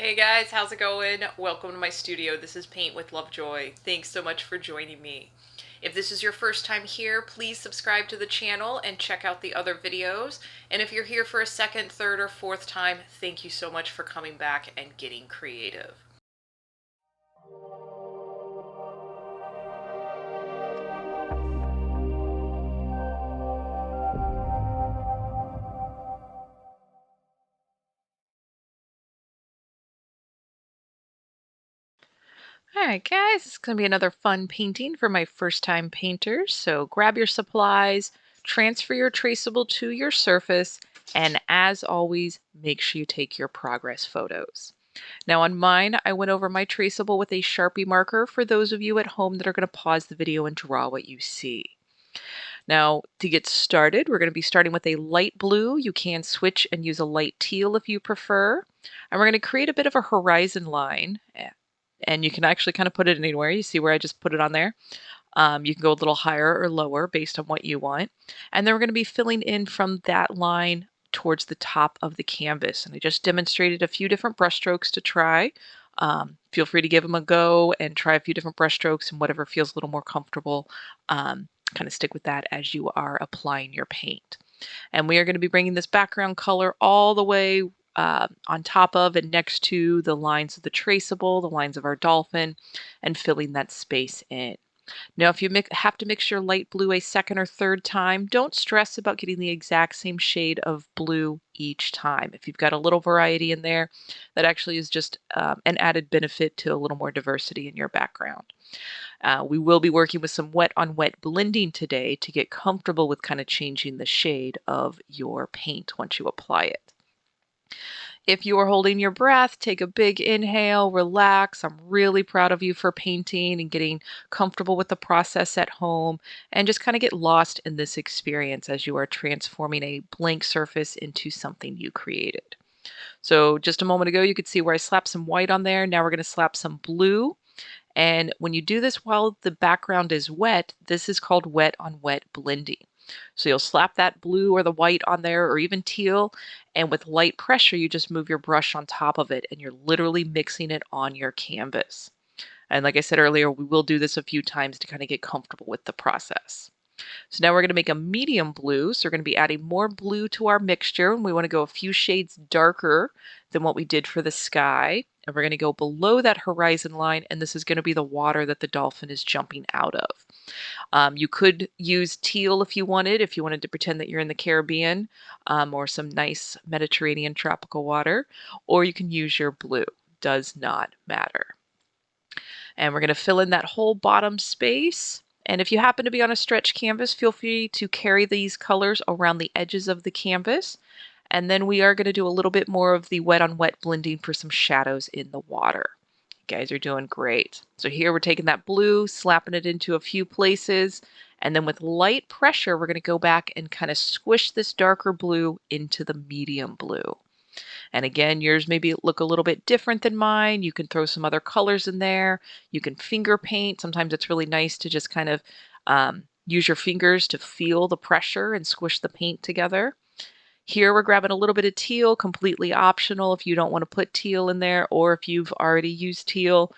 Hey guys, how's it going? Welcome to my studio. This is Paint with Lovejoy. Thanks so much for joining me. If this is your first time here, please subscribe to the channel and check out the other videos. And if you're here for a second, third, or fourth time, thank you so much for coming back and getting creative. Alright guys, it's going to be another fun painting for my first time painters. So grab your supplies, transfer your traceable to your surface, and as always, make sure you take your progress photos. Now on mine, I went over my traceable with a Sharpie marker for those of you at home that are going to pause the video and draw what you see. Now to get started, we're going to be starting with a light blue. You can switch and use a light teal if you prefer. And we're going to create a bit of a horizon line. And you can actually kind of put it anywhere. You see where I just put it on there? You can go a little higher or lower based on what you want. And then we're going to be filling in from that line towards the top of the canvas. And I just demonstrated a few different brush strokes to try. Feel free to give them a go and try a few different brush strokes and whatever feels a little more comfortable. Kind of stick with that as you are applying your paint. And we are going to be bringing this background color all the way on top of and next to the lines of the traceable, the lines of our dolphin, and filling that space in. Now, if you have to mix your light blue a second or third time, don't stress about getting the exact same shade of blue each time. If you've got a little variety in there, that actually is just an added benefit to a little more diversity in your background. We will be working with some wet on wet blending today to get comfortable with kind of changing the shade of your paint once you apply it. If you are holding your breath, take a big inhale, relax. I'm really proud of you for painting and getting comfortable with the process at home, and just kind of get lost in this experience as you are transforming a blank surface into something you created. So just a moment ago, you could see where I slapped some white on there. Now we're going to slap some blue. And when you do this while the background is wet, this is called wet on wet blending. So you'll slap that blue or the white on there or even teal, and with light pressure, you just move your brush on top of it and you're literally mixing it on your canvas. And like I said earlier, we will do this a few times to kind of get comfortable with the process. So now we're going to make a medium blue. So we're going to be adding more blue to our mixture, and we want to go a few shades darker than what we did for the sky. And we're going to go below that horizon line, and this is going to be the water that the dolphin is jumping out of. You could use teal if you wanted to pretend that you're in the Caribbean, or some nice Mediterranean tropical water, or you can use your blue. Does not matter. And we're going to fill in that whole bottom space. And if you happen to be on a stretch canvas, feel free to carry these colors around the edges of the canvas. And then we are going to do a little bit more of the wet on wet blending for some shadows in the water. You guys are doing great. So here we're taking that blue, slapping it into a few places, and then with light pressure, we're going to go back and kind of squish this darker blue into the medium blue. And again, yours maybe look a little bit different than mine. You can throw some other colors in there. You can finger paint. Sometimes it's really nice to just kind of use your fingers to feel the pressure and squish the paint together. Here we're grabbing a little bit of teal, completely optional if you don't want to put teal in there, or if you've already used teal,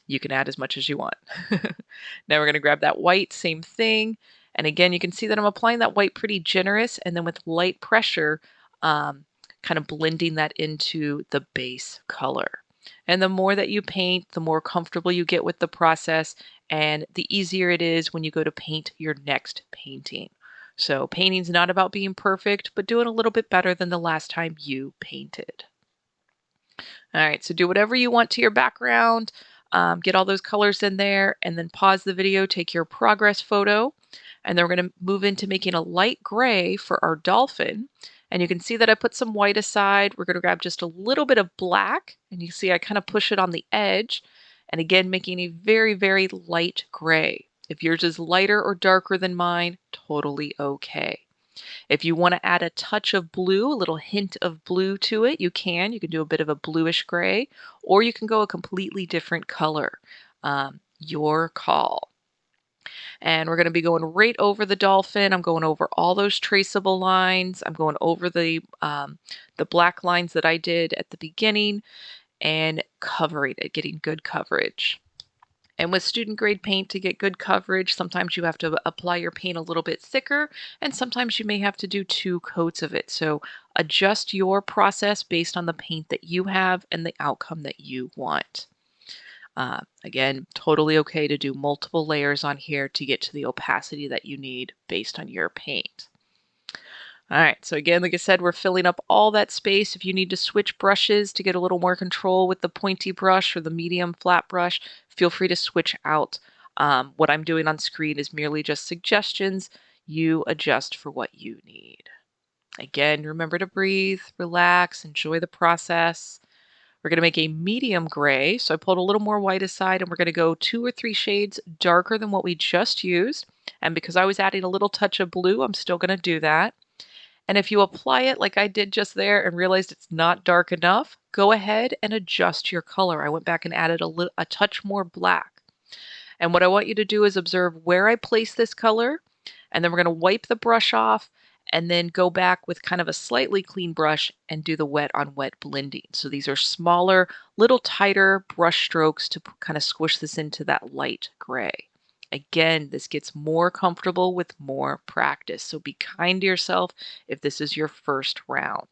you can add as much as you want. Now we're going to grab that white, same thing. And again, you can see that I'm applying that white pretty generous, and then with light pressure, kind of blending that into the base color. And the more that you paint, the more comfortable you get with the process, and the easier it is when you go to paint your next painting. So painting's not about being perfect, but doing a little bit better than the last time you painted. All right, so do whatever you want to your background, get all those colors in there, and then pause the video, take your progress photo, and then we're going to move into making a light gray for our dolphin. And you can see that I put some white aside. We're going to grab just a little bit of black, and you see I kind of push it on the edge, and again, making a very, very light gray. If yours is lighter or darker than mine, totally okay. If you want to add a touch of blue, a little hint of blue to it, you can. You can do a bit of a bluish gray, or you can go a completely different color. Your call. And we're going to be going right over the dolphin. I'm going over all those traceable lines. I'm going over the black lines that I did at the beginning and covering it, getting good coverage. And with student grade paint, to get good coverage, sometimes you have to apply your paint a little bit thicker, and sometimes you may have to do 2 coats of it. So adjust your process based on the paint that you have and the outcome that you want. Again, totally okay to do multiple layers on here to get to the opacity that you need based on your paint. All right, so again, like I said, we're filling up all that space. If you need to switch brushes to get a little more control with the pointy brush or the medium flat brush, feel free to switch out. What I'm doing on screen is merely just suggestions. You adjust for what you need. Again, remember to breathe, relax, enjoy the process. We're going to make a medium gray, so I pulled a little more white aside, and we're going to go 2 or 3 shades darker than what we just used. And because I was adding a little touch of blue, I'm still going to do that. And if you apply it like I did just there and realized it's not dark enough, go ahead and adjust your color. I went back and added a touch more black. And what I want you to do is observe where I place this color, and then we're going to wipe the brush off and then go back with kind of a slightly clean brush and do the wet on wet blending. So these are smaller, little tighter brush strokes to kind of squish this into that light gray. Again, this gets more comfortable with more practice. So be kind to yourself if this is your first round.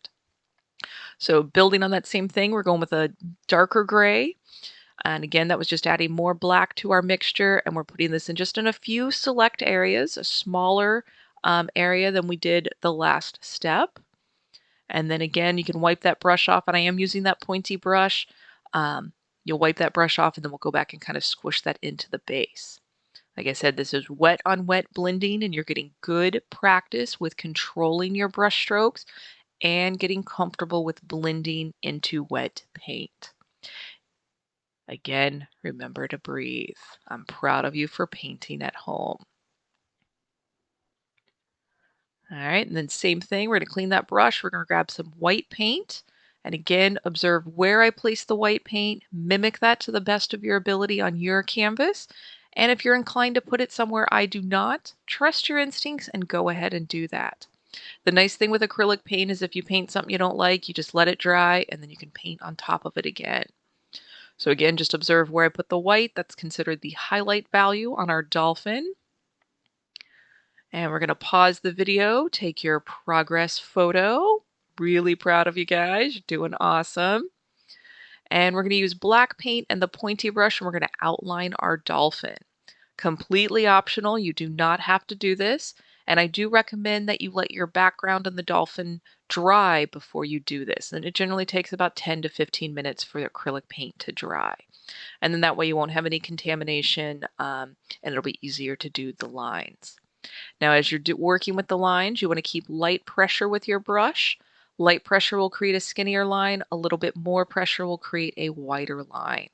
So building on that same thing, we're going with a darker gray. And again, that was just adding more black to our mixture, and we're putting this in just in a few select areas, a smaller area than we did the last step. And then again, you can wipe that brush off, and I am using that pointy brush. You'll wipe that brush off, and then we'll go back and kind of squish that into the base. Like I said, this is wet on wet blending, and you're getting good practice with controlling your brush strokes and getting comfortable with blending into wet paint. Again, remember to breathe. I'm proud of you for painting at home. All right, and then same thing, we're going to clean that brush. We're going to grab some white paint. And again, observe where I place the white paint. Mimic that to the best of your ability on your canvas. And if you're inclined to put it somewhere I do not, trust your instincts and go ahead and do that. The nice thing with acrylic paint is if you paint something you don't like, you just let it dry and then you can paint on top of it again. So again, just observe where I put the white. That's considered the highlight value on our dolphin. And we're going to pause the video, take your progress photo. Really proud of you guys. You're doing awesome. And we're going to use black paint and the pointy brush, and we're going to outline our dolphin. Completely optional. You do not have to do this. And I do recommend that you let your background and the dolphin dry before you do this. And it generally takes about 10 to 15 minutes for the acrylic paint to dry. And then that way you won't have any contamination, and it'll be easier to do the lines. Now, as you're working with the lines, you want to keep light pressure with your brush. Light pressure will create a skinnier line. A little bit more pressure will create a wider line.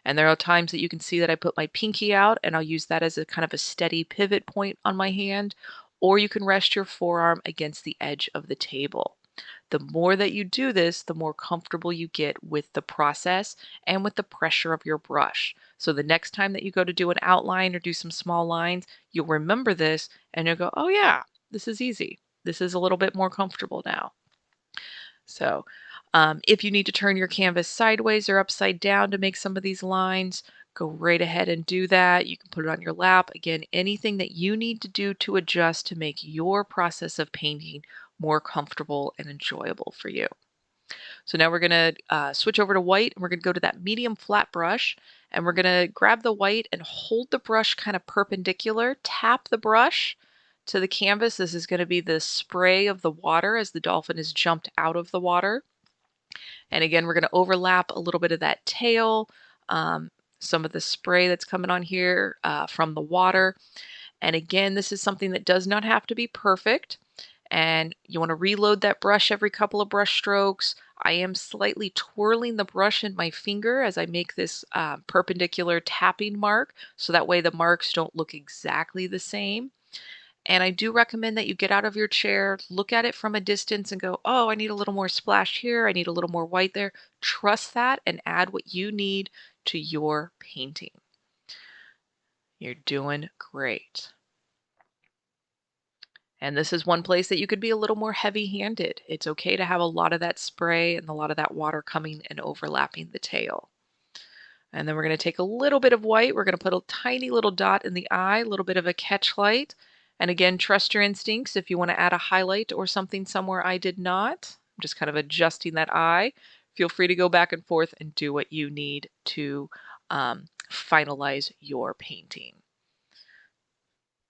And there are times that you can see that I put my pinky out, and I'll use that as a kind of a steady pivot point on my hand, or you can rest your forearm against the edge of the table. The more that you do this, the more comfortable you get with the process and with the pressure of your brush. So the next time that you go to do an outline or do some small lines, you'll remember this and you'll go, oh yeah, this is easy. This is a little bit more comfortable now. So if you need to turn your canvas sideways or upside down to make some of these lines, go right ahead and do that. You can put it on your lap. Again, anything that you need to do to adjust to make your process of painting more comfortable and enjoyable for you. So now we're going to switch over to white, and we're going to go to that medium flat brush, and we're going to grab the white and hold the brush kind of perpendicular, tap the brush to the canvas. This is going to be the spray of the water as the dolphin is jumped out of the water. And again, we're going to overlap a little bit of that tail, some of the spray that's coming on here from the water. And again, this is something that does not have to be perfect. And you want to reload that brush every couple of brush strokes. I am slightly twirling the brush in my finger as I make this perpendicular tapping mark, so that way the marks don't look exactly the same. And I do recommend that you get out of your chair, look at it from a distance and go, oh, I need a little more splash here. I need a little more white there. Trust that and add what you need to your painting. You're doing great. And this is one place that you could be a little more heavy-handed. It's okay to have a lot of that spray and a lot of that water coming and overlapping the tail. And then we're going to take a little bit of white. We're going to put a tiny little dot in the eye, a little bit of a catch light. And again, trust your instincts. If you want to add a highlight or something somewhere I did not, I'm just kind of adjusting that eye. Feel free to go back and forth and do what you need to finalize your painting.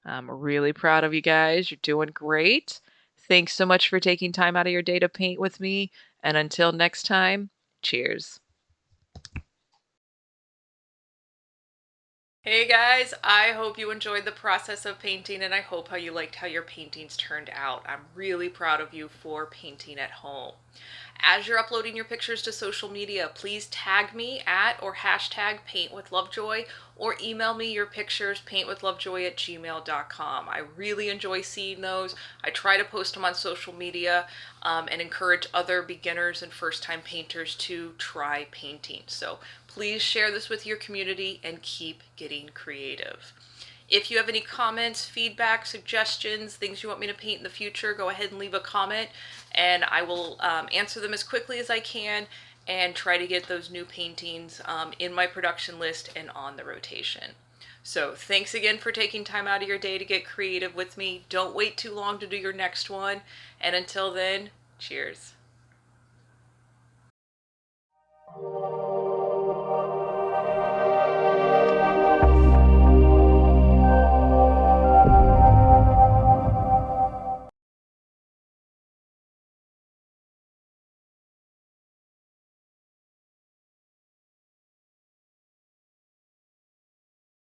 I'm really proud of you guys. You're doing great. Thanks so much for taking time out of your day to paint with me. And until next time, cheers. Hey guys, I hope you enjoyed the process of painting and I hope how you liked how your paintings turned out. I'm really proud of you for painting at home. As you're uploading your pictures to social media, please tag me at or hashtag paintwithlovejoy or email me your pictures paintwithlovejoy@gmail.com. I really enjoy seeing those. I try to post them on social media and encourage other beginners and first-time painters to try painting. So please share this with your community and keep getting creative. If you have any comments, feedback, suggestions, things you want me to paint in the future, go ahead and leave a comment and I will answer them as quickly as I can and try to get those new paintings in my production list and on the rotation. So thanks again for taking time out of your day to get creative with me. Don't wait too long to do your next one. And until then, cheers.